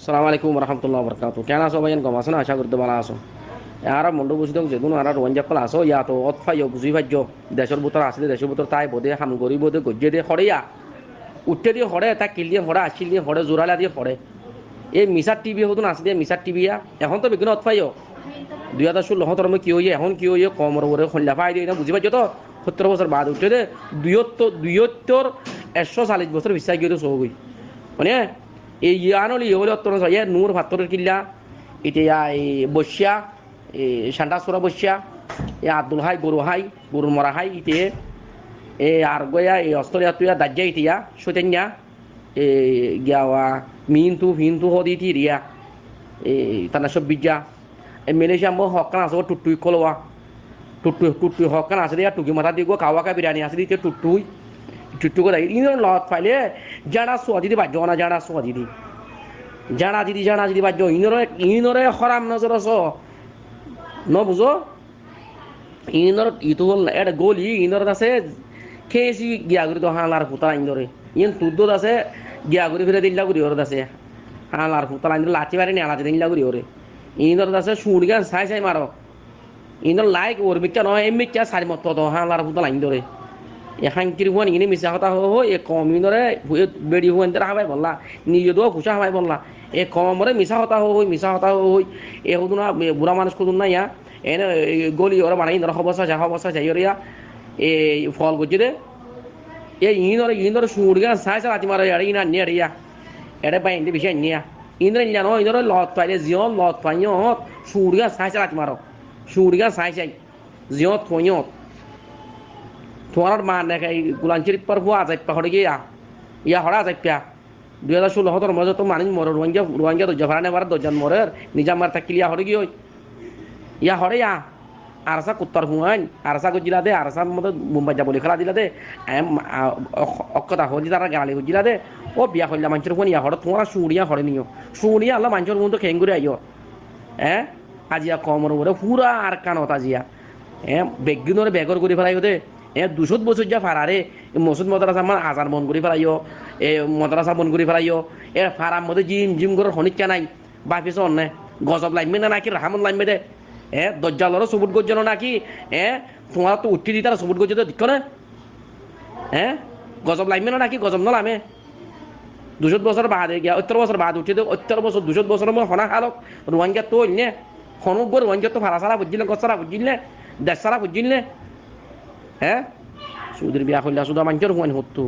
সালামু আলাইকুম রহমতুল্লাহ বরকাত কেন আছো ভাইয়ান কম আছো না আশা করতে ভালো আছো আর মন্ডু বুঝি দক যেগুন আর রোয়ান জাপাল আছো ইয়া তো অত ফাইও বুঝি ভাজ্য দেশের ভিতর আসলে দেশের ভিতর তাই বোধে হাম গরি বোধে গজ্জে দিয়ে হড়েয়া উঠতে দিয়ে হড়ে তা কিল দিয়ে হড়ে আসিল দিয়ে হড়ে জোরালা দিয়ে হড়ে এই মিসার টিভি হতুন আসলে মিসার টিভি এখন তো বিঘ্ন অত ফাইও 2016 হতর কি হইয়ে এখন কি হইয়ে কমর ওরে খল্লা পাই দিয়ে না বুঝি পাইছো তো 70 বছর বাদ উঠতে দে দুইত্তর 140 বছর বিশ্বাস গিয়ে সব হই মানে এই ইয়ানলি হলে অত্তর ইয়ে নূর ভাত্তরের কিল্লা এতিয়া এই বসিয়া এই সান্ডাসুরা বসিয়া এ আব্দুল হাই গরুর মরা হাই ইতে এ আর গয়া এই অস্ট্রেলিয়া তুইয়া দাজ্জা ইতিয়া সৈতান্যা এ গিয়াওয়া মিনতু হদি রিয়া এই তানা সব বিজ্জা এই মালয়েশিয়া মো হকান আছে টুটুই কলওয়া টুটুই হকান আছে দিয়া টুকি মাথা দিব কাওয়াকা বিরিয়ানি আছে দিতে টুটু করে ইনো লত ফাইলে জানা সোয়াদি দি বাজনা জানা সোয়াদি দি জানা যদি বাজ্য ইনরে খরাম নজর আস ন বুঝো ইনর ইটো হল এটা গলি ইনর আছে খেয়েছি গিয়া করি তো হালার ফুতা ইনরে ইন তুদ্দত আছে গিয়া করি ফিরে দিল্লা করি ওর আছে হালার ফুতা ইনরে লাচি বাড়ি নেলা দিল্লা করি ওরে ইনর আছে সুড় গান চাই মারো ইনর লাইক ওর মিথ্যা নয় এম মিথ্যা সারি মত তো হালার ফুতা লাইন ধরে এ হাঙ্কির হুয়ান ইনি মিশা কথা হো এ কম ইনরে বেড়ি হুয়ান তারা হাবাই বললা নিজে দো খুশা হাবাই বললা এ কমরে মিশা হতা হই এ হুদুন না বুড়া মানুষ কুদুন না ইয়া এনে গলি ওরা বানাই ধর হবসা যাই ওরা এই ফল করছে রে এ ইনরে সুড় গান সাই সালাতি মারে এড়ি না নিয়ে রিয়া এড়ে পাই ইন্দি বেশি নিয়া ইনরে জানো ইনরে লত পাইলে জিয়ন লত পাইয়ত সুড় গান সাই সালাতি মারো সুড় গান সাই জিয়ত থইয়ত তোমার মা দেখে গুলাঞ্চির পর হুয়া যাইপা হড়ে গিয়া ইয়া হড়া যাইপা 2016 হতর মজা তো মানুষ মরে রোহিঙ্গা দরজা ভাড়া নেবার দরজান মরের নিজা মার থাকিলিয়া হড়ে গিয়ে ইয়া হড়ে ইয়া আরসা কুত্তর হুয়ান আরসা গুজিলা দে আরসা মতো মুম্বাই যাবলি খেলা দিলা দে অক্ষতা হলি তারা গালি গুজিলা দে ও বিয়া হইলা মানুষের হুয়ান ইয়া হড়ে তোমার সুড়িয়া নিও সুড়িয়া আল্লাহ মানুষের মতো খেঙ্গুরে আইও হ্যাঁ আজিয়া কমর বলে পুরা আর কানত আজিয়া বেগিনরে বেগর করে ফেলাই দে 200 বছর যা ফারারে মসুদ মদ্রাসা আমার আজার বন করে ফেলাইও এ মদ্রাসা বন করে ফেলাইও এ ফারার মধ্যে জিম করে হনিচ্ছা নাই বাপিস অন্যে গজব লাগবে না নাকি রাহামন লাগবে দে দজ্জালরও সবুট গজ্জন নাকি তোমার তো উঠি দিতার সবুট গজ্জ দিক না গজব লাগবে না নাকি গজব নলামে 200 বছর বাদে গিয়া 70 বছর বাদ উঠে 70 বছর 200 বছর মই হনা খালক রোহিঙ্গা তো অন্য হনুক রোহিঙ্গা তো ফারা সারা বুঝিলে গছারা বুঝিলে দেশ সারা বুঝিলে সৌদির বিয়া করলে শুধু মানুষের হুয়ান হতো